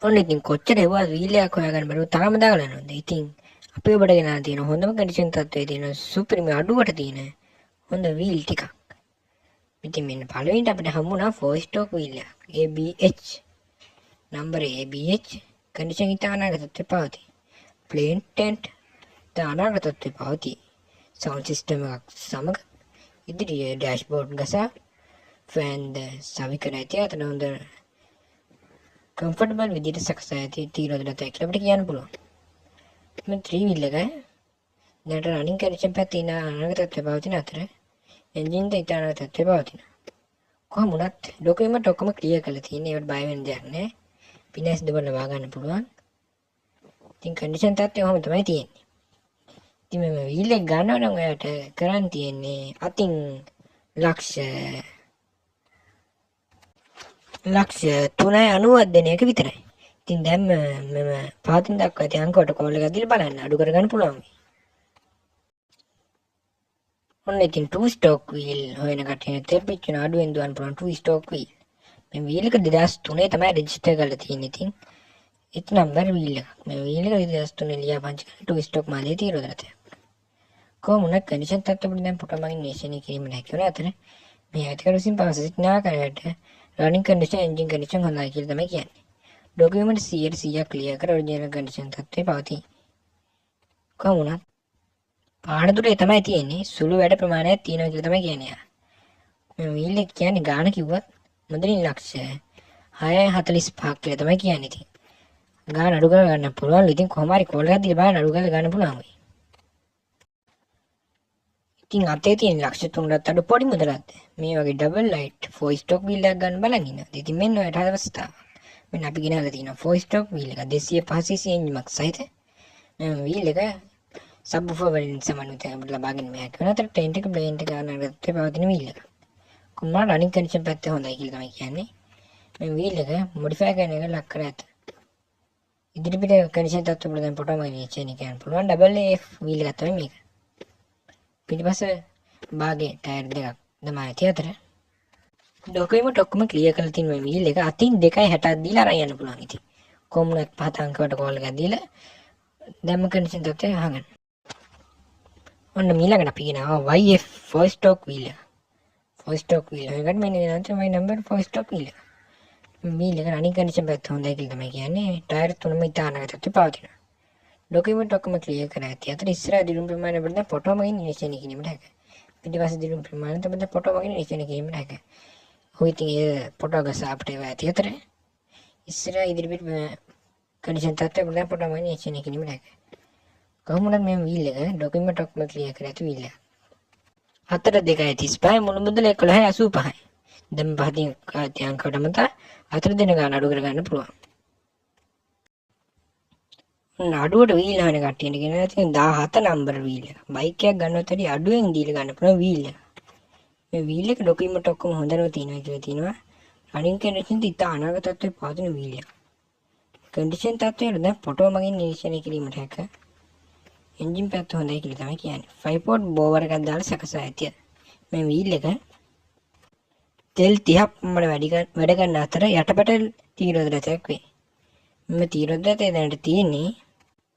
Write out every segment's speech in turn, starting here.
ඔන්න ඉතින් කොච්චර එවුවත් වීල් එකක් හොයාගන්න බැරුව තාම දාගන්න ඕනද? ඉතින් අපි ඔබට ගෙනලා තියෙන හොඳම කන්ඩිෂන් තත්ත්වයේ තියෙන සුපිරිම අඩුවට තියෙන හොඳ වීල් ටිකක්. ඉතින් මෙන්න පළවෙනිට අපිට හම්බුණා 4 ස්ටෝක් වීල් එකක්. ABH නම්බර ABH කන්ඩිෂන් ඉතා අනාගත තත්ත්වයේ පවතී. ප්ලේන් ටෙන්ට් ඉතා අනාගත තත්ත්වයේ පවතී. සවුන්ඩ් සිස්ටම් එකක් සමග ඉදිරියේ ඩෑෂ්බෝඩ් ගසා ෆෑන් ද සවිකර ඇති අතර හොඳ කම්ෆර්ටබල් විදිහට සකසා ඇති තීරෝධනත කියලා අපිට කියන්න පුළුවන්. මේ 3 wheel එක දැනට රනින් කන්ඩිෂන් පැත්තේ ඉන්න අනාගත තත්ත්වයේ පවතින අතර එන්ජින් ද ඉතා අනාගත තත්ත්වයේ පවතින. කොහොම වුණත් ඩොකියුමන්ට් ඔක්කොම ක්ලියර් කරලා තියෙන්නේ. ඒවට බය වෙන්න දෙයක් නැහැ. පිනස් දෙවල වාගන්න පුළුවන්. ඉතින් කන්ඩිෂන් තත්ත්වය ඔහොම තමයි තියෙන්නේ. ඉතින් මේ වීල් එක ගන්නව නම් ඔයාලට කරන් තියෙන්නේ අතින් ලක්ෂ 390ක් දෙන එක විතරයි. ඉතින් දැන් මම පාතින් දක්වා ඇති අංකවට කෝල් එකක් දීලා බලන්න අඩු කරගන්න පුළුවන්. ඔන්න ඉතින් 2 ස්ටෝක් වීල් හොයන කටියට තෙපිච්චන අඩුවෙන් දුවන්න පුළුවන් 2 ස්ටෝක් වීල්. මේ වීල් එක 2003 තමයි රෙජිස්ටර් කරලා තියෙන්නේ. ඉතින් ඒක නම්බර් වීල් එක. මේ වීල් එක 2003 ලියාපදිංචි කරලා 2 ස්ටෝක් මාලේ තීරෝදරතය. කොහොම වුණත් කන්ඩිෂන් තත්ත්වවල දැන් ෆොටෝ මගින් නිරීක්ෂණය කිරීම හැකිවන අතර මේ ඇතිකර විසින් පවස සිටිනා කරයට රනින් කන්ඩිෂන් එන්ජින් කන්ඩිෂන් හොඳයි කියලා තමයි කියන්නේ. ඩොකියුමන්ට් 100% ක්ලියර් කර ඔරිජිනල් කන්ඩිෂන් තත්ත්වයේ පවතී. කොහොම වුණත් පාඩදුරේ තමයි තියෙන්නේ සුළු වැඩ ප්‍රමාණයක් තියෙනවා කියලා තමයි කියන්නේ. මේ වීල් එක කියන්නේ ගාන කිව්වත් මුදලින් ලක්ෂ 645ක් කියලා තමයි කියන්නේ. ඉතින් ගාන අඩු කර ගන්න පුළුවන්. ඉතින් කොහොම හරි කෝල් එකක් දීලා බලන්න අඩු කරලා ගන්න පුළුවන් වෙයි. ඉතින් අතේ තියෙන ලක්ෂ 3කට අඩු පොඩි මුදලක්ද මේ වගේ ඩබල් ලයිට් 4 ස්ටොක් වීල් එකක් ගන්න බලන් ඉන්නවා. ඉතින් මෙන්න ඔයාලට අවස්ථාව. මෙන්න අපි ගෙනල්ලා තියෙනවා 4 ස්ටොක් වීල් එක 205cc එන්ජිමක් සහිත. මේ වීල් එක සබ්වූෆර් වලින් සමන්විත ලබාගෙන මේ හැකිවන අතර ටෙන්ට් එක ප්ලේන් එක ගන්නකට පවතින වීල් එක. කොහොමද රනින් කන්ඩිෂන් පැත්තේ හොඳයි කියලා තමයි කියන්නේ. මේ වීල් එක මොඩිෆයි කරන එක ලක් කර ඇත. ඉදිරිපිට කන්ඩිෂන් තත්ත්ව වල දැන් ෆොටෝ මගින් එච්චෙන කියන්න පුළුවන්. ඩබල් AF වීල් එකක් තමයි මේක. පිටිපස්ස භාගයේ ටයර් දෙකක් තමයි ඇති අතර ඩොකියුමන්ට් ඔක්කොම ක්ලියර් කරලා තියෙන මේ වීල් එක අතින් 2.60ක් දීලා අරන් යන්න පුළුවන්. ඉතින් කොමුණත් 5 අංකවට කෝල් එකක් දීලා දැම්ම කන්ඩිෂන් තත්ත්වය අහගන්න. ඔන්න ඊළඟට අපි ගෙනාවා YF 4 ස්ටොක් වීල් එක. 4 ස්ටොක් වීල් එකකට මෙන්න ගෙනාවා තමයි නම්බර් 4 ස්ටොක් වීල් එක. වීල් එක රනින් කන්ඩිෂන් පැත්ත හොඳයි කියලා තමයි කියන්නේ. ටයර් තුනම ඉතාලකට පවතිනවා. ඩොකියුමන්ට් ඔක්කොම ක්ලියර් කරලා ඇති. අතට ඉස්සරහ දිනුම් ප්‍රමාණය බලන්න ෆොටෝ මගින් නිරීක්ෂණය කිරීමට හැකියි. පිටිපස්ස දිනුම් ප්‍රමාණය තමයි ෆොටෝ මගින් නිරීක්ෂණය කිරීමට හැකියි. ඔය ඉතින් ඒ ෆොටෝ ගස අපිට ඒවා ඇති අතර ඉස්සරහ ඉදිරිපිට කන්ඩිෂන් තත්ත්වය බලන්න ෆොටෝ මගින් නිරීක්ෂණය කිරීමට හැකියි. කොහොමද මේ වීල් එක ඩොකියුමන්ට් ඔක්කොම ක්ලියර් කරලා ඇති වීල් එක. 4.35 මුළු මුදල 11.85යි. දැන් පහතින් අංකවටම තා 4 දෙන ගන්න අඩු කර ගන්න පුළුවන්. අඩුවට වීල් හොයන කට්ටියට ගෙනලා තියෙන 17 නම්බර වීල් එක. බයික් එකක් ගන්නවත් වැඩි අඩුවෙන් දීලා ගන්න පුළුවන් වීල් එක. මේ වීල් එක ඩොකියුමන්ට් ඔක්කොම හොඳටම තියෙනවා කියලා තියෙනවා. රනින් කන්ඩිෂන් ඉතා අනාගත තත්ත්වයේ පවතින වීල් එක. කන්ඩිෂන් තත්ත්වය දැන් ෆොටෝ මගින් නිරීක්ෂණය කිරීමට හැක. එන්ජින් පැත්ත හොඳයි කියලා තමයි කියන්නේ. 5 පෝට් බෝවර් එකක් දාලා සකසා ඇතිය. මේ වීල් එක තෙල් 30ක් පමණ වැඩ ගන්න අතර යටපැට තීරෝධනයක් වේ. මේ තීරෝධනය දැනට තියෙන්නේ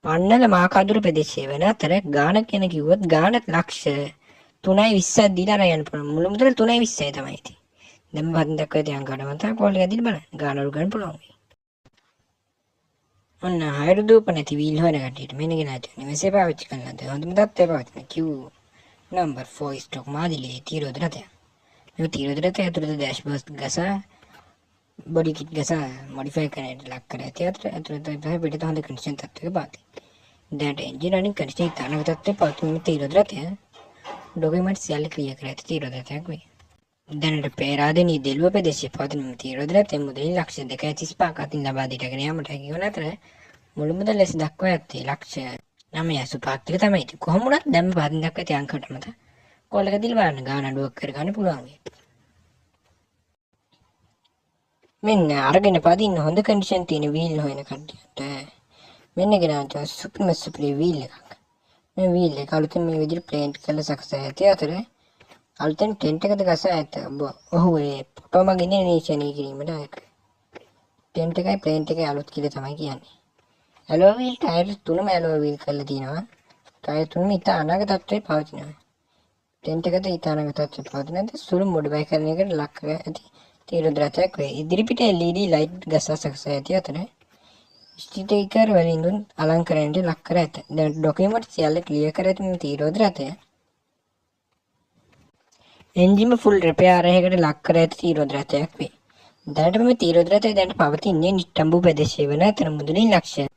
පන්නල මාකදුර ප්‍රදේශයේ වෙන අතර ගාන කියන කිව්වොත් ගාන ලක්ෂ 3.20ක් දීලා අරන් යන්න පුළුවන්. මුළු මුදල 3.20යි තමයි ඉතින්. දැන් මම දක්වා තියන් ගන්න මත කෝල් එක දීලා බලන්න. ගාන අඩු ගන්න පුළුවන්. ඔන්න හයරු දූප නැති වීල් හොයන කට්ටියට මෙන්න ගෙනා තියෙන්නේ. මෙසේ පාවිච්චි කරනද හොඳම තත්ත්වය පවතින Q නම්බර් 4 ස්ටොක් මාදිලේ තීරෝධනය. මේ තීරෝධනය ඇතුළත ඩෑෂ්බෝඩ් ගසා බොඩි කිට් ගසා මොඩිෆයි කරන්නට ලක් කර ඇති ඇතුළත පිටත හොඳ කන්ඩිෂන් තත්ත්වයක පවතී. දැනට එන්ජින් රනින් කන්ඩිෂන් ඉතාලක තත්ත්වයේ පවතින මේ තීරෝධනය ඩොකියුමන්ට් සියල්ල ක්ලියර් කර ඇති තීරෝධනයක් වේ. දැනට පේරාදෙණිය දෙළුව ප්‍රදේශයේ පවතින මේ තීරෝධනය මුදලින් ලක්ෂ 2.35ක් අතින් ලබා දීගෙන යාමට හැකි වන අතර මුළු මුදල ලෙස දක්වා ඇත්තේ ලක්ෂ 9.85ක් කියලා තමයි. ඉතින් කොහොම වුණත් දැන් පාදින් දක්වා ඇති අංකයට මත කෝල් එක දීලා බලන්න ගාන අඩුවක් කරගන්න පුළුවන් වෙයි. මෙන්න අරගෙන පදින්න හොඳ කන්ඩිෂන් තියෙන වීල් හොයන කට්ටියට මෙන්න ගෙනාවා සුපිරි වීල් එකක්. මේ වීල් එක අලුතෙන් මේ විදිහට ප්ලේන්ට් කරලා සකසා ඇති අතර අලුතෙන් ටෙන්ට් එකද ගසා ඇත. ඔහු ඒ ෆොටෝ මගින් නිරීක්ෂණය කිරීමට හැකියි. ටෙන්ට් එකයි ප්ලේන්ට් එකයි අලුත් කියලා තමයි කියන්නේ. ඇලෝ වීල් ටයර් තුනම ඇලෝ වීල් කරලා තියෙනවා. ටයර් තුනම ඉතා අනාගත තත්ත්වයේ පවතිනවා. ටෙන්ට් එකද ඉතා අනාගත තත්ත්වයේ පවතිනද සුළු මොඩිෆයි කරනයකට ලක් කර ඇති තීරුද රථයක් වේ. ඉදිරිපිට LED ලයිට් ගසා සකසා ඇති අතර ස්ටිකර් වලින් දුන් අලංකරණයට ලක් කර ඇත. දැන් ඩොකියුමන්ට් සියල්ල ක්ලියර් කර ඇති මේ තීරුද රථය එන්ජිම ෆුල් රිපෙයාර් එකකට ලක් කර ඇති තීරුද රථයක් වේ. දැනට මේ තීරුද රථය දැනට පවතින්නේ නිට්ටඹු ප්‍රදේශයේ වන අතර මුදලින් ලක්ෂ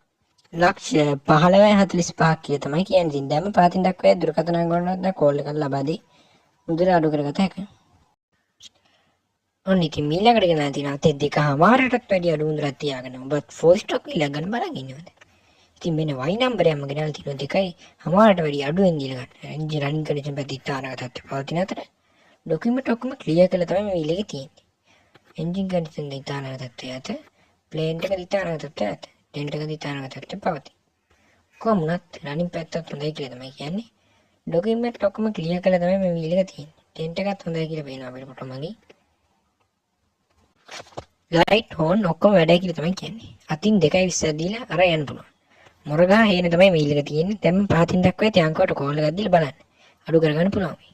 15.45ක් කිය තමයි කියන්නේ. ඉතින් දැන්ම පාතින් දක්වා දුරකථන අංගවලට කෝල් එකක් ලබා දී මුදල අඩු කරගත හැකියි. ඔන්න ඉතින් මීළඟට ගෙනා තියෙනවා තේ 2.5ටත් වැඩි අඩු මුදලක් තියාගෙන ඔබත් 4 ස්ටොක් විල ගන්න බලන් ඉන්නවද? ඉතින් මෙන්න වයි නම්බර් එකම ගෙනල්ලා තියෙනවා 2.5ට වැඩි අඩුවෙන් දීලා ගන්න. එන්ජින් රනින් කන්ඩිෂන් පැත්තේ තානාගතත් පවතින අතර ඩොකියුමන්ට් ඔක්කොම ක්ලියර් කරලා තමයි මේ විලේ තියෙන්නේ. එන්ජින් කන්ඩිෂන් දෙක තානාගතත් ඇත. ප්ලේන් එක තානාගතත් ඇත. ටෙන්ට් එක තානාගතත් පවතී. කොහොමුණත් රනින් පැත්තත් හොඳයි කියලා තමයි කියන්නේ. ඩොකියුමන්ට් ඔක්කොම ක්ලියර් කරලා තමයි මේ විලේ තියෙන්නේ. ටෙන්ට් එකත් හොඳයි කියලා පේනවා අපිට කොටමගේ. ලයිට් හෝන් ඔක්කොම වැඩයි කියලා තමයි කියන්නේ. අතින් 2.20ක් දීලා අර යන්න පුළුවන්. මොරගහ හේන තමයි මේල් එක තියෙන්නේ. දැන් පහතින් දක්වා ඇති අංකවට කෝල් එකක් දීලා බලන්න. අඩු කරගන්න පුළුවන්.